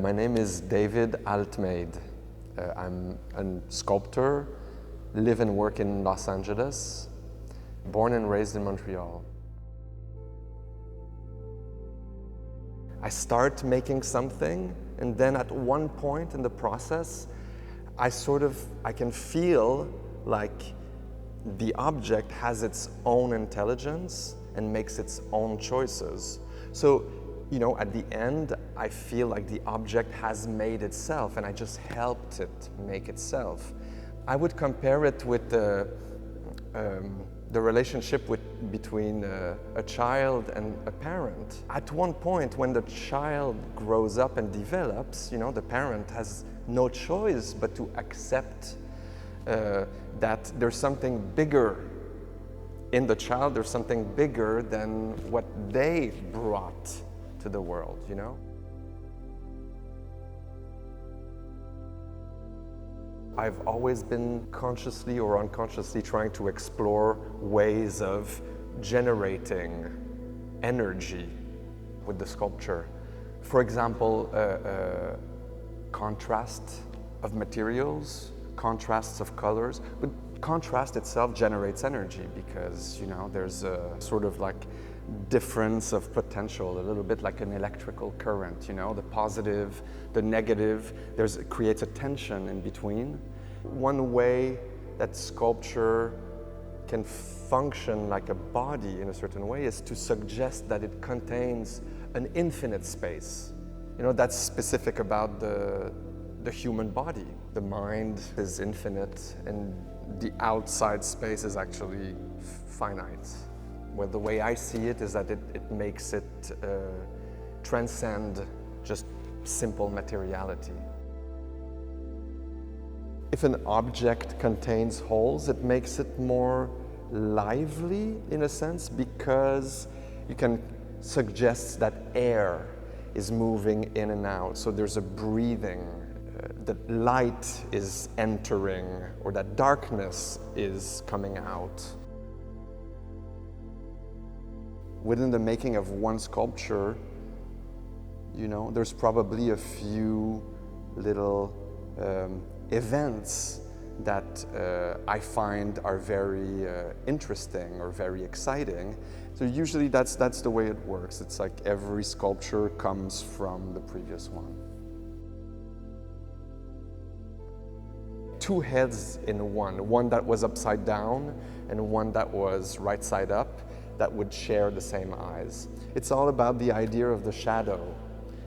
My name is David Altmejd. I'm a sculptor, live and work in Los Angeles, born and raised in Montreal. I start making something, and then at one point in the process, I can feel like the object has its own intelligence and makes its own choices. So, at the end, I feel like the object has made itself and I just helped it make itself. I would compare it with the relationship between a child and a parent. At one point, when the child grows up and develops, the parent has no choice but to accept that there's something bigger in the child, there's something bigger than what they brought to the world, I've always been consciously or unconsciously trying to explore ways of generating energy with the sculpture. For example, contrast of materials, contrasts of colors. But contrast itself generates energy because, there's a sort of like difference of potential, a little bit like an electrical current, the positive, the negative, it creates a tension in between. One way that sculpture can function like a body in a certain way is to suggest that it contains an infinite space. That's specific about the human body. The mind is infinite and the outside space is actually finite. Well, the way I see it is that it makes it transcend just simple materiality. If an object contains holes, it makes it more lively in a sense because you can suggest that air is moving in and out. So there's a breathing, that light is entering or that darkness is coming out. Within the making of one sculpture, there's probably a few little events that I find are very interesting or very exciting. So usually that's the way it works. It's like every sculpture comes from the previous one. Two heads in one that was upside down and one that was right side up, that would share the same eyes. It's all about the idea of the shadow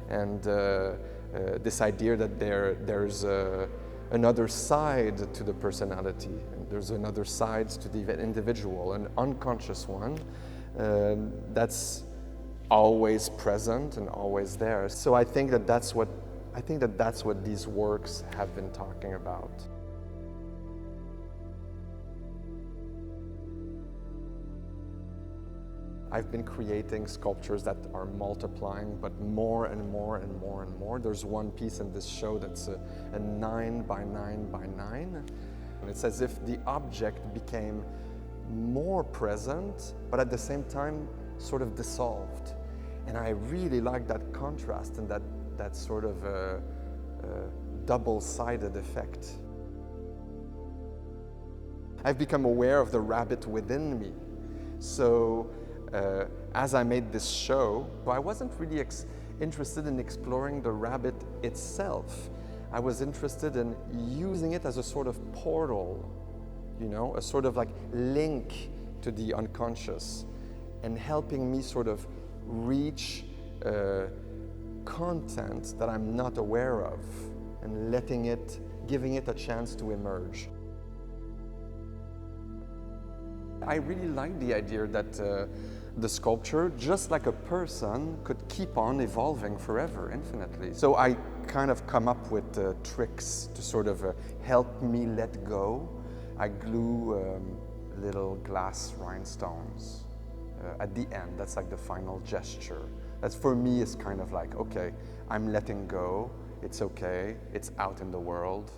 and this idea that there's another side to the personality, and there's another side to the individual, an unconscious one that's always present and always there. So I think that that's what these works have been talking about. I've been creating sculptures that are multiplying, but more and more and more and more. There's one piece in this show that's a 9 by 9 by 9. And it's as if the object became more present, but at the same time sort of dissolved. And I really like that contrast and that sort of double-sided effect. I've become aware of the rabbit within me. So as I made this show, I wasn't really interested in exploring the rabbit itself. I was interested in using it as a sort of portal, a sort of like link to the unconscious and helping me sort of reach content that I'm not aware of and giving it a chance to emerge. I really like the idea that the sculpture, just like a person, could keep on evolving forever, infinitely. So I kind of come up with tricks to sort of help me let go. I glue little glass rhinestones at the end. That's like the final gesture. That's for me is kind of like, okay, I'm letting go. It's okay. It's out in the world.